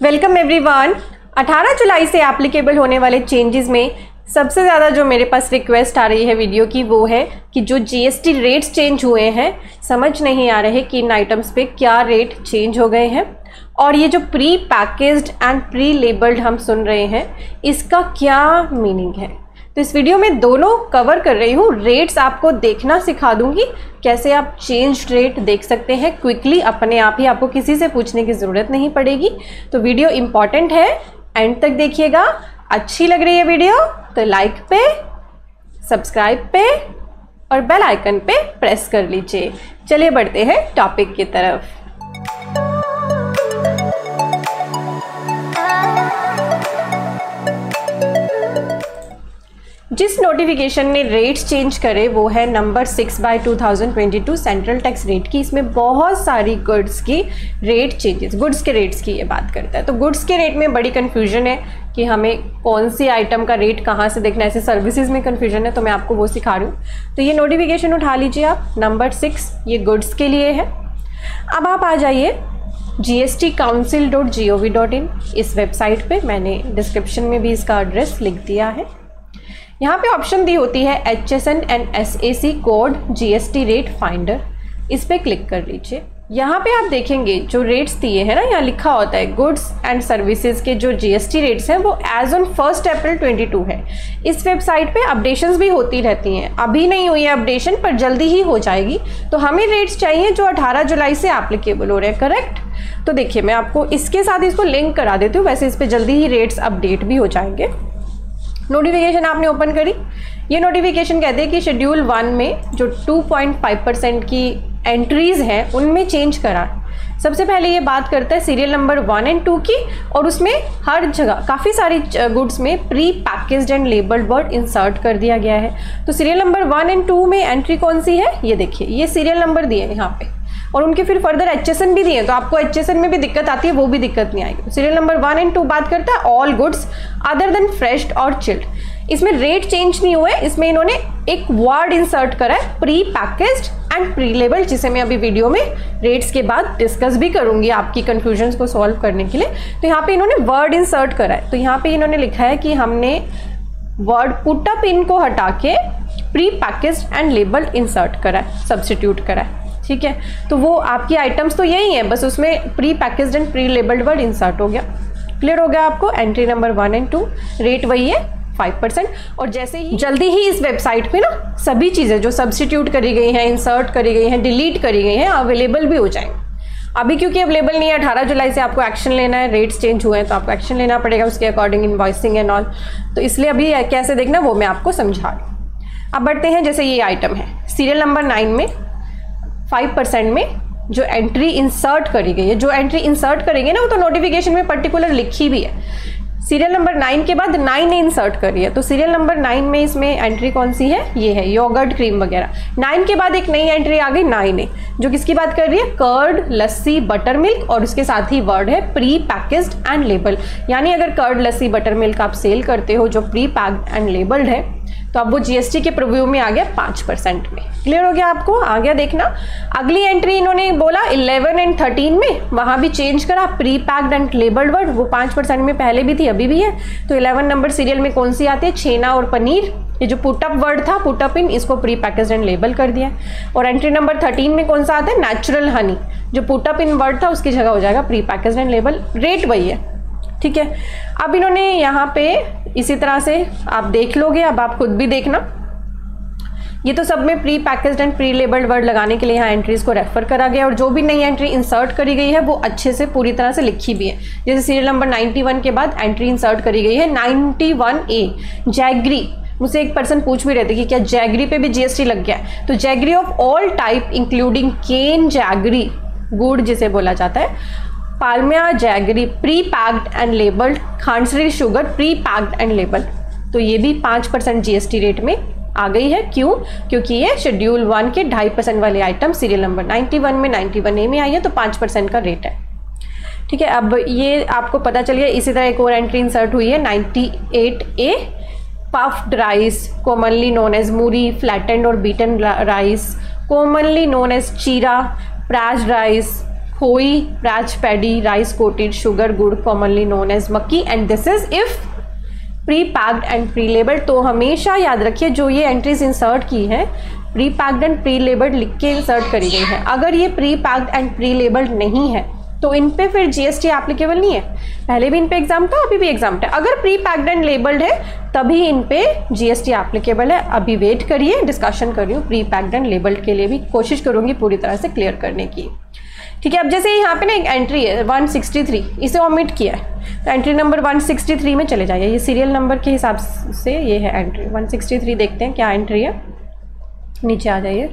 Welcome everyone. 18 जुलाई से applicable होने वाले चेंजेस में सबसे ज़्यादा जो मेरे पास रिक्वेस्ट आ रही है वीडियो की वो है कि जो जीएसटी रेट्स चेंज हुए हैं, समझ नहीं आ रहे कि इन आइटम्स पे क्या रेट चेंज हो गए हैं और ये जो pre packaged and pre labelled हम सुन रहे हैं इसका क्या मीनिंग है। तो इस वीडियो में दोनों कवर कर रही हूँ। रेट्स आपको देखना सिखा दूंगी, कैसे आप चेंज रेट देख सकते हैं क्विकली अपने आप ही, आपको किसी से पूछने की ज़रूरत नहीं पड़ेगी। तो वीडियो इम्पॉर्टेंट है, एंड तक देखिएगा। अच्छी लग रही है वीडियो तो लाइक पे, सब्सक्राइब पे और बेल आइकन पे प्रेस कर लीजिए। चलिए बढ़ते हैं टॉपिक की तरफ। जिस नोटिफिकेशन ने रेट्स चेंज करे वो है नंबर 6/2022 सेंट्रल टैक्स रेट की। इसमें बहुत सारी गुड्स की रेट चेंजेस, गुड्स के रेट्स की ये बात करता है। तो गुड्स के रेट में बड़ी कन्फ्यूजन है कि हमें कौन सी आइटम का रेट कहाँ से देखना है। ऐसे सर्विसेज में कन्फ्यूजन है तो मैं आपको वो सिखा रही हूँ। तो ये नोटिफिकेशन उठा लीजिए आप, नंबर 6, ये गुड्स के लिए है। अब आप आ जाइए gstcouncil.gov.in, इस वेबसाइट पे मैंने डिस्क्रिप्शन में भी इसका एड्रेस लिख दिया है। यहाँ पे ऑप्शन दी होती है HSN and SAC code GST rate finder, इस पर क्लिक कर लीजिए। यहाँ पे आप देखेंगे जो रेट्स दिए हैं ना, यहाँ लिखा होता है गुड्स एंड सर्विसेज के जो GST रेट्स हैं वो एज ऑन 1 अप्रैल 22 है। इस वेबसाइट पे अपडेशंस भी होती रहती हैं, अभी नहीं हुई है अपडेशन पर जल्दी ही हो जाएगी। तो हमें रेट्स चाहिए जो 18 जुलाई से एप्लीकेबल हो रहे हैं, करेक्ट। तो देखिए मैं आपको इसके साथ इसको लिंक करा देती हूँ, वैसे इस पर जल्दी ही रेट्स अपडेट भी हो जाएंगे। नोटिफिकेशन आपने ओपन करी, ये नोटिफिकेशन कहते हैं कि शेड्यूल 1 में जो 2.5% की एंट्रीज हैं उनमें चेंज करा। सबसे पहले ये बात करता है सीरियल नंबर 1 एंड 2 की, और उसमें हर जगह काफ़ी सारी गुड्स में pre packaged and labelled word insert कर दिया गया है। तो सीरियल नंबर 1 एंड 2 में एंट्री कौन सी है, ये देखिए, ये सीरियल नंबर दिए हैं यहाँ पे, और उनके फिर फर्दर HSN भी दिए हैं। तो आपको HSN में भी दिक्कत आती है, वो भी दिक्कत नहीं आएगी। सीरियल नंबर 1 एंड 2 बात करता है ऑल गुड्स अदर देन फ्रेश्ड और चिल्ड। इसमें रेट चेंज नहीं हुए, इसमें इन्होंने एक वर्ड इंसर्ट करा है pre packaged and pre labelled, जिसे मैं अभी वीडियो में रेट्स के बाद डिस्कस भी करूंगी आपकी कंफ्यूजन्स को सॉल्व करने के लिए। तो यहाँ पे इन्होंने वर्ड इंसर्ट करा है। तो यहाँ पे इन्होंने लिखा है कि हमने वर्ड पुट अप इन को हटा के pre packaged and labelled insert करा है, सब्सटीट्यूट करा है, ठीक है। तो वो आपकी आइटम्स तो यही है, बस उसमें pre packaged and pre labelled word insert हो गया। क्लियर हो गया आपको। एंट्री नंबर 1 एंड 2, रेट वही है 5%। और जैसे ही जल्दी ही इस वेबसाइट पे ना सभी चीज़ें जो सब्सटीट्यूट करी गई हैं, इंसर्ट करी गई हैं, डिलीट करी गई हैं, अवेलेबल भी हो जाएंगे। अभी क्योंकि अवेलेबल नहीं है, 18 जुलाई से आपको एक्शन लेना है, रेट्स चेंज हुए हैं तो आपको एक्शन लेना पड़ेगा उसके अकॉर्डिंग, इनवॉइसिंग एंड ऑल। तो इसलिए अभी कैसे देखना वो मैं आपको समझा रही हूँ। अब बढ़ते हैं, जैसे ये आइटम है सीरियल नंबर 9 में 5% में जो एंट्री इंसर्ट करी गई है, जो एंट्री इंसर्ट करेंगे ना वो तो नोटिफिकेशन में पर्टिकुलर लिखी भी है। सीरियल नंबर 9 के बाद 9 ने इंसर्ट करी है, तो सीरियल नंबर 9 में इसमें एंट्री कौन सी है, ये है योगर्ट क्रीम वगैरह। 9 के बाद एक नई एंट्री आ गई 9A, जो किसकी बात कर रही है, कर्ड, लस्सी, बटर मिल्क, और उसके साथ ही वर्ड है प्री पैकेज्ड एंड लेबल। यानी अगर कर्ड, लस्सी, बटर मिल्क आप सेल करते हो जो प्री पैक्ड एंड लेबल्ड है तो अब वो GST के प्रीव्यू में आ गया 5% में। क्लियर हो गया आपको, आ गया देखना। अगली एंट्री इन्होंने बोला 11 एंड 13 में, वहां भी चेंज करा pre packed and labelled word, वो 5% में पहले भी थी अभी भी है। तो 11 नंबर सीरियल में कौन सी आती है, छेना और पनीर। ये जो पुटअप वर्ड था, पुटअप इन, इसको प्री पैकेज्ड एंड लेबल कर दिया। और एंट्री नंबर 13 में कौन सा आता है, नेचुरल हनी, जो पुटअप इन वर्ड था उसकी जगह हो जाएगा pre packaged and label. Rate वही है, ठीक है। अब इन्होंने यहाँ पे इसी तरह से आप देख लोगे, अब आप खुद भी देखना। ये तो सब में pre packaged and pre labelled word लगाने के लिए यहाँ एंट्रीज को रेफर करा गया, और जो भी नई एंट्री इंसर्ट करी गई है वो अच्छे से पूरी तरह से लिखी भी है। जैसे सीरियल नंबर 91 के बाद एंट्री इंसर्ट करी गई है 91A जैगरी। मुझसे एक पर्सन पूछ भी रहे थे कि क्या जैगरी पे भी GST लग गया है। तो jaggery of all type including cane jaggery, गुड़ जिसे बोला जाता है, palmyra jaggery pre packed and labelled, khandsari sugar pre packed and labelled, तो ये भी 5% GST रेट में आ गई है। क्यों, क्योंकि ये शेड्यूल 1 के 2.5% वाले आइटम सीरियल नंबर 91 में 91A में आई है, तो 5% का रेट है, ठीक है। अब ये आपको पता चल गया। इसी तरह एक और एंट्री इंसर्ट हुई है 98A puffed rice, commonly known as muri, flattened और beaten rice, commonly known as chira, parched rice, khoi, parched paddy, rice coated, sugar, gur, commonly known as makki, and this is if pre packed and pre labelled. तो हमेशा याद रखिए जो ये entries insert की हैं pre packed and pre labelled लिख के इंसर्ट करी गई है। अगर ये pre packed and pre labelled नहीं है तो इन पे फिर जीएसटी एप्लीकेबल नहीं है। पहले भी इन पे एग्जाम था, अभी भी एग्जाम था। अगर प्री पैक्ड एंड लेबल्ड है तभी इन पे जीएसटी एप्लीकेबल है। अभी वेट करिए, डिस्कशन कर रही हूँ प्री पैक्ड एंड लेबल्ड के लिए भी कोशिश करूंगी पूरी तरह से क्लियर करने की। ठीक है, अब जैसे यहाँ पे ना एक एंट्री है 163, इसे ओमिट किया है तो एंट्री नंबर 163 में चले जाइए। ये सीरियल नंबर के हिसाब से ये है एंट्री 163। देखते हैं क्या एंट्री है, नीचे आ जाइए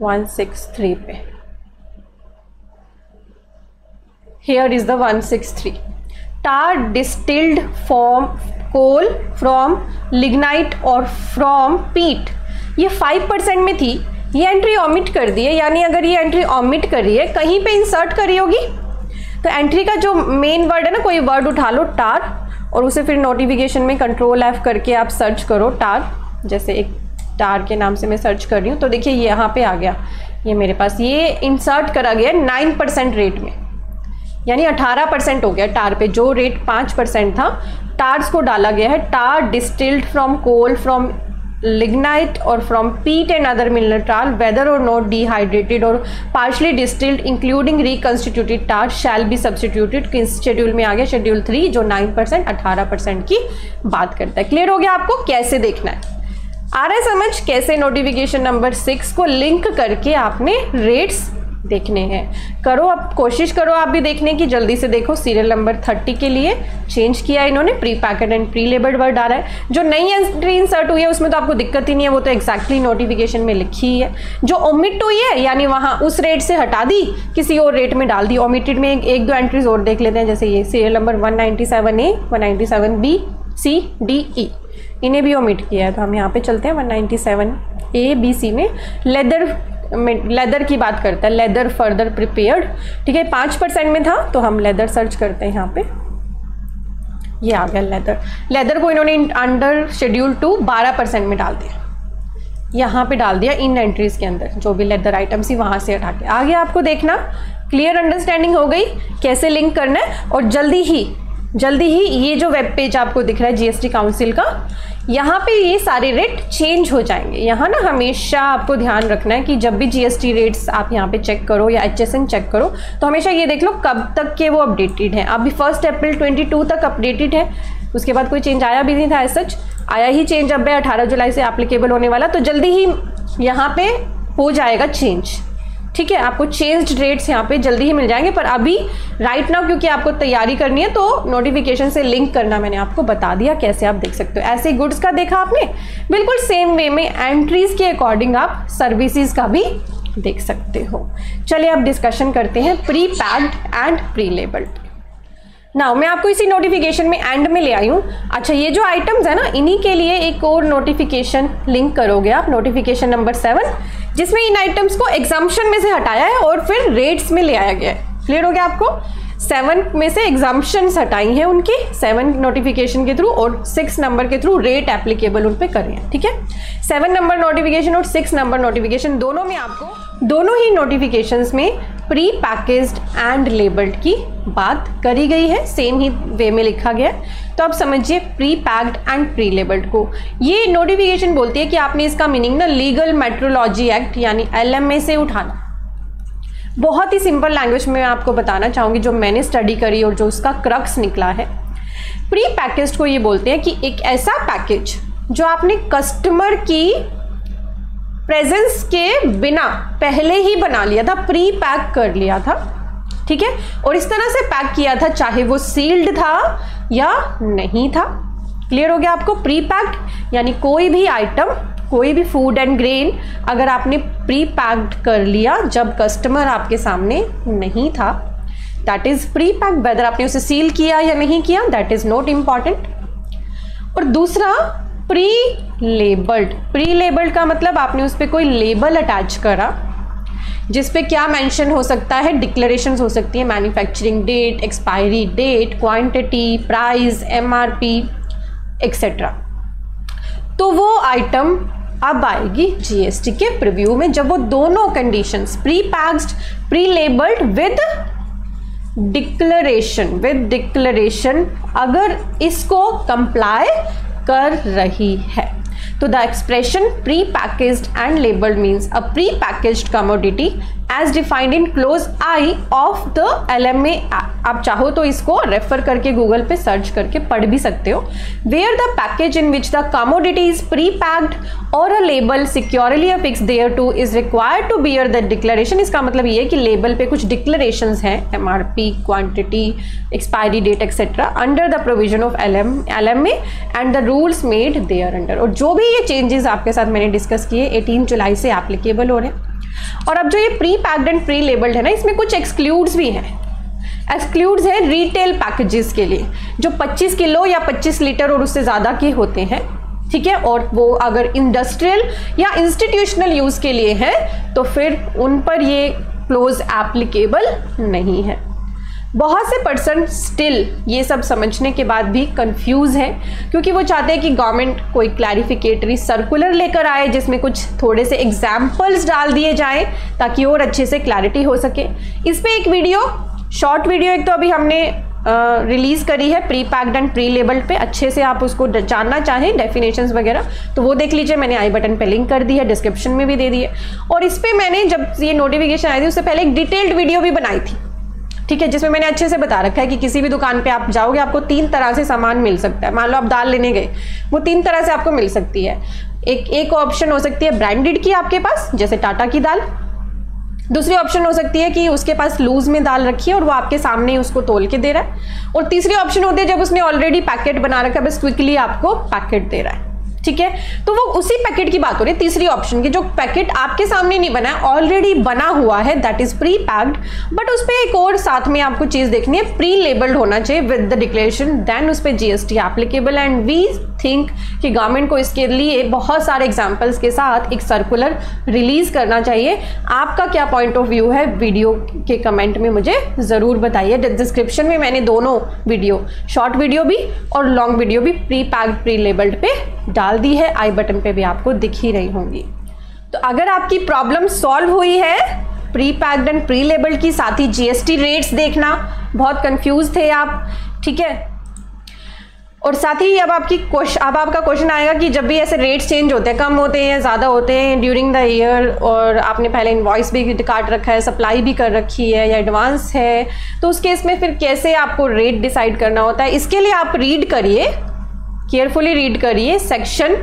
163 पे। Here is the 163. Tar distilled from coal, from lignite और from peat। ये 5% में थी, ये एंट्री ओमिट कर दी है। यानी अगर ये एंट्री ओमिट करी है कहीं पे इंसर्ट करी होगी तो एंट्री का जो मेन वर्ड है ना, कोई वर्ड उठा लो टार और उसे फिर नोटिफिकेशन में कंट्रोल F करके आप सर्च करो टार। जैसे एक टार के नाम से मैं सर्च कर रही हूँ तो देखिए ये यहाँ पे आ गया, ये मेरे पास ये इंसर्ट करा गया 9% रेट में, यानी 18% हो गया टार पे। जो रेट 5% था टार्स को डाला गया है। Tar distilled from coal, from lignite और from peat and other mineral tar whether और नॉट डिहाइड्रेटेड और partially distilled including reconstituted tar shall be substituted. किस शेड्यूल में आ गया? शेड्यूल 3 जो 9% 18% की बात करता है। क्लियर हो गया आपको कैसे देखना है? आ रहा है समझ कैसे नोटिफिकेशन नंबर 6 को लिंक करके आपने रेट्स देखने हैं। करो, अब कोशिश करो आप भी देखने की, जल्दी से देखो। सीरियल नंबर 30 के लिए चेंज किया इन्होंने, pre packed and pre labelled word आ रहा है। जो नई एंट्री इंसर्ट हुई है उसमें तो आपको दिक्कत ही नहीं है, वो तो एक्जैक्टली नोटिफिकेशन में लिखी ही है। जो ओमिट हुई है यानी वहां उस रेट से हटा दी, किसी और रेट में डाल दी। ओमिटेड में एक दो एंट्रीज और देख लेते हैं, जैसे ये serial number 197A, 197B, C, D, E, इन्हें भी ओमिट किया है। तो हम यहाँ पे चलते हैं 197A, B, C में लेदर की बात करता है, लेदर फर्दर प्रिपेयर्ड। ठीक है, 5% में था तो हम लेदर सर्च करते हैं। यहाँ पे ये आ गया लेदर। लेदर को इन्होंने अंडर शेड्यूल 2 12% में डाल दिया, यहाँ पे डाल दिया इन एंट्रीज के अंदर जो भी लेदर आइटम्स ही वहां से हटा के। आगे आपको देखना, क्लियर अंडरस्टैंडिंग हो गई कैसे लिंक करना है। और जल्दी ही ये जो वेब पेज आपको दिख रहा है जीएसटी काउंसिल का, यहाँ पे ये सारे रेट चेंज हो जाएंगे। यहाँ ना हमेशा आपको ध्यान रखना है कि जब भी जीएसटी रेट्स आप यहाँ पे चेक करो या HSN चेक करो तो हमेशा ये देख लो कब तक के वो अपडेटेड हैं। अभी 1 अप्रैल 22 तक अपडेटेड है, उसके बाद कोई चेंज आया भी नहीं था। सच आया ही चेंज अब है 18 जुलाई से एप्लीकेबल होने वाला, तो जल्दी ही यहाँ पे हो जाएगा चेंज। ठीक है, आपको चेंज्ड रेट्स यहाँ पे जल्दी ही मिल जाएंगे। पर अभी राइट नाउ क्योंकि आपको तैयारी करनी है तो नोटिफिकेशन से लिंक करना मैंने आपको बता दिया, कैसे आप देख सकते हो। ऐसे गुड्स का देखा आपने, बिल्कुल सेम वे में एंट्रीज के अकॉर्डिंग आप सर्विसेज का भी देख सकते हो। चलिए अब डिस्कशन करते हैं pre packed and pre labelled. Now मैं आपको इसी नोटिफिकेशन में एंड में ले आई हूँ। अच्छा, ये जो आइटम्स है ना, इन्हीं के लिए एक और नोटिफिकेशन लिंक करोगे आप, नोटिफिकेशन नंबर 7, जिसमें इन आइटम्स को एग्जाम्पशन में से हटाया है और फिर रेट्स में ले आया गया है। क्लियर हो गया आपको? 7 में से एग्जाम्पशंस हटाई हैं उनकी 7 नोटिफिकेशन के थ्रू और 6 नंबर के थ्रू रेट एप्लीकेबल उन पे कर रहे हैं। ठीक है, 7 नंबर नोटिफिकेशन और 6 नंबर नोटिफिकेशन दोनों में आपको दोनों ही नोटिफिकेशंस में प्री पैकेज्ड एंड लेबल्ड की बात करी गई है, सेम ही वे में लिखा गया है। तो आप समझिए pre packed and pre labelled को ये नोटिफिकेशन बोलती है कि आपने इसका मीनिंग ना लीगल मेट्रोलॉजी एक्ट यानी LMA से उठाना। बहुत ही सिंपल लैंग्वेज में आपको बताना चाहूंगी जो मैंने स्टडी करी और जो उसका क्रक्स निकला है। प्री पैकेज्ड को ये बोलते हैं कि एक ऐसा पैकेज जो आपने कस्टमर की प्रेजेंस के बिना पहले ही बना लिया था, प्री पैक कर लिया था। ठीक है, और इस तरह से पैक किया था चाहे वो सील्ड था या नहीं था। क्लियर हो गया आपको? प्री पैक्ड यानी कोई भी आइटम, कोई भी फूड एंड ग्रेन अगर आपने प्री पैक्ड कर लिया जब कस्टमर आपके सामने नहीं था, that is pre packed. Whether आपने उसे सील किया या नहीं किया, दैट इज नॉट इंपॉर्टेंट। और दूसरा प्री लेबल्ड। प्री लेबल्ड का मतलब आपने उस पर कोई लेबल अटैच करा जिस पे क्या मेंशन हो सकता है, डिक्लेरेशंस हो सकती है, manufacturing date, expiry date, quantity, price, MRP etcetera. तो वो आइटम अब आएगी जीएसटी के प्रीव्यू में, जब वो दोनों conditions pre packed, pre labelled with declaration अगर इसको कंप्लाई कर रही है। तो the expression pre packaged and labelled means a pre packaged commodity as defined in clause I of the LMA। आप चाहो तो इसको रेफर करके गूगल पे सर्च करके पढ़ भी सकते हो। Where the package in which the commodity is pre packed और a label securely affixed there to is required to bear the declaration. इसका मतलब ये है कि लेबल पे कुछ डिक्लेरेशंस हैं, MRP, quantity, expiry date etcetera, under the provision of LMA and the rules made thereunder. और जो भी ये चेंजेस आपके साथ मैंने डिस्कस किए 18 जुलाई से एप्लीकेबल हो रहे हैं। और अब जो ये pre packed and pre labelled है ना, इसमें कुछ एक्सक्लूड्स भी हैं। एक्सक्लूड्स है रिटेल पैकेजेस के लिए जो 25 किलो या 25 लीटर और उससे ज़्यादा के होते हैं, ठीक है। और वो अगर इंडस्ट्रियल या इंस्टीट्यूशनल यूज़ के लिए है तो फिर उन पर ये क्लोज एप्लीकेबल नहीं है। बहुत से पर्सन स्टिल ये सब समझने के बाद भी कंफ्यूज है, क्योंकि वो चाहते हैं कि गवर्नमेंट कोई क्लैरिफिकेटरी सर्कुलर लेकर आए जिसमें कुछ थोड़े से एग्जाम्पल्स डाल दिए जाएं ताकि और अच्छे से क्लैरिटी हो सके। इस पे एक वीडियो, शॉर्ट वीडियो एक तो अभी हमने रिलीज़ करी है pre packed and pre labelled पे। अच्छे से आप उसको जानना चाहें डेफिनेशंस वगैरह तो वो देख लीजिए, मैंने आई बटन पे लिंक कर दी है, डिस्क्रिप्शन में भी दे दी है। और इस पर मैंने जब ये नोटिफिकेशन आई थी उससे पहले एक डिटेल्ड वीडियो भी बनाई थी, ठीक है, जिसमें मैंने अच्छे से बता रखा है कि किसी भी दुकान पे आप जाओगे आपको 3 तरह से सामान मिल सकता है। मान लो आप दाल लेने गए, वो 3 तरह से आपको मिल सकती है। एक ऑप्शन हो सकती है ब्रांडेड की आपके पास, जैसे टाटा की दाल। दूसरी ऑप्शन हो सकती है कि उसके पास लूज में दाल रखी है और वो आपके सामने उसको तोल के दे रहा है। और तीसरी ऑप्शन होती है जब उसने ऑलरेडी पैकेट बना रखा है, बस क्विकली आपको पैकेट दे रहा है, ठीक है। तो वो उसी पैकेट की बात हो रही है, तीसरी ऑप्शन की, जो पैकेट आपके सामने नहीं बना है, ऑलरेडी बना हुआ है, that is pre packed. But उस पर एक और साथ में आपको चीज देखनी है, प्री लेबल्ड होना चाहिए विद द डिक्लेरेशन, देन उस पर GST applicable. And we think कि गवर्नमेंट को इसके लिए बहुत सारे एग्जाम्पल्स के साथ एक सर्कुलर रिलीज करना चाहिए। आपका क्या पॉइंट ऑफ व्यू है, वीडियो के कमेंट में मुझे जरूर बताइए। डिस्क्रिप्शन में मैंने दोनों वीडियो, शॉर्ट वीडियो भी और लॉन्ग वीडियो भी प्री पैक्ड प्री लेबल्ड पे डाल दी है, आई बटन पे भी आपको दिख ही रही होंगी। तो अगर आपकी प्रॉब्लम सॉल्व हुई है pre packed and pre labelled की, साथ ही GST रेट्स देखना, बहुत कंफ्यूज थे आप, ठीक है। और साथ ही अब आपका क्वेश्चन आएगा कि जब भी ऐसे रेट्स चेंज होते हैं, कम होते हैं, ज़्यादा होते हैं ड्यूरिंग द ईयर, और आपने पहले इनवॉइस भी काट रखा है, सप्लाई भी कर रखी है या एडवांस है, तो उस केस में फिर कैसे आपको रेट डिसाइड करना होता है। इसके लिए आप रीड करिए, केयरफुली रीड करिए section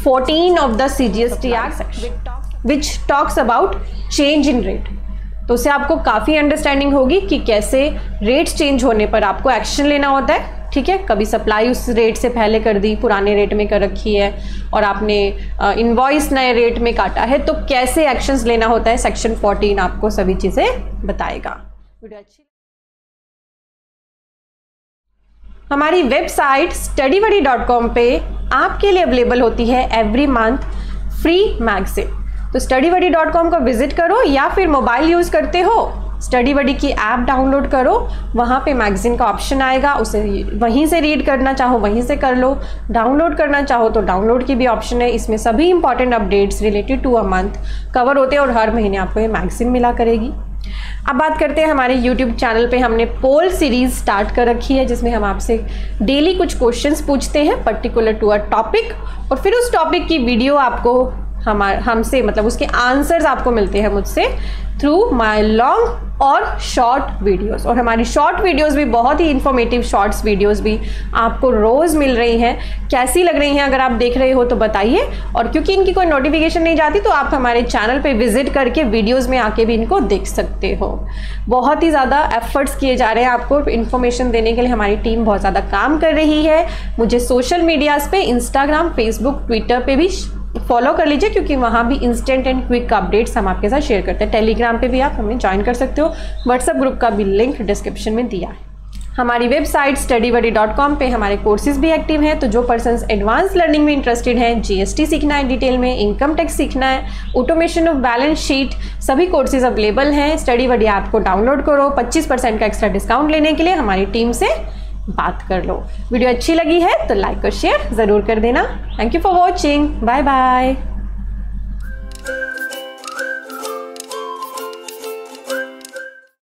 14 of the CGST act which talks about change in rate. तो उससे आपको काफ़ी अंडरस्टैंडिंग होगी कि कैसे रेट्स चेंज होने पर आपको एक्शन लेना होता है, ठीक है। कभी सप्लाई उस रेट से पहले कर दी, पुराने रेट में कर रखी है, और आपने इनवॉइस नए रेट में काटा है, तो कैसे एक्शंस लेना होता है, सेक्शन 14 आपको सभी चीज़ें बताएगा। वीडियो अच्छी, हमारी वेबसाइट studybuddy.com पे आपके लिए अवेलेबल होती है एवरी मंथ फ्री मैगजीन। तो studybuddy.com को विजिट करो, या फिर मोबाइल यूज़ करते हो StudyBuddy की ऐप डाउनलोड करो, वहाँ पे मैगजीन का ऑप्शन आएगा, उसे वहीं से रीड करना चाहो वहीं से कर लो, डाउनलोड करना चाहो तो डाउनलोड की भी ऑप्शन है। इसमें सभी important updates related to a month cover होते हैं और हर महीने आपको ये मैगजीन मिला करेगी। अब बात करते हैं हमारे YouTube चैनल पे हमने पोल सीरीज स्टार्ट कर रखी है, जिसमें हम आपसे डेली कुछ क्वेश्चंस पूछते हैं पर्टिकुलर टू अ टॉपिक, और फिर उस टॉपिक की वीडियो आपको हमसे मतलब उसके आंसर्स आपको मिलते हैं मुझसे थ्रू माय लॉन्ग और शॉर्ट वीडियोस। और हमारी शॉर्ट वीडियोस भी बहुत ही इंफॉर्मेटिव शॉर्ट्स वीडियोस भी आपको रोज़ मिल रही हैं। कैसी लग रही हैं अगर आप देख रहे हो तो बताइए, और क्योंकि इनकी कोई नोटिफिकेशन नहीं जाती तो आप हमारे चैनल पे विजिट करके वीडियोस में आके भी इनको देख सकते हो। बहुत ही ज़्यादा एफर्ट्स किए जा रहे हैं आपको इन्फॉर्मेशन देने के लिए, हमारी टीम बहुत ज़्यादा काम कर रही है। मुझे सोशल मीडियाज़ पे इंस्टाग्राम, फेसबुक, ट्विटर पे भी फॉलो कर लीजिए, क्योंकि वहाँ भी इंस्टेंट एंड क्विक अपडेट्स हम आपके साथ शेयर करते हैं। टेलीग्राम पे भी आप हमें ज्वाइन कर सकते हो, व्हाट्सएप ग्रुप का भी लिंक डिस्क्रिप्शन में दिया है। हमारी वेबसाइट studybuddy.com पे हमारे कोर्सेज भी एक्टिव हैं, तो जो पर्सन्स एडवांस लर्निंग में इंटरेस्टेड हैं, GST सीखना है डिटेल में, इनकम टैक्स सीखना है, ऑटोमेशन ऑफ बैलेंस शीट, सभी कोर्सेज अवेलेबल हैं। StudyBuddy ऐप को डाउनलोड करो, 25% का एक्स्ट्रा डिस्काउंट लेने के लिए हमारी टीम से बात कर लो। वीडियो अच्छी लगी है तो लाइक और शेयर ज़रूर कर देना। Thank you for watching, bye bye.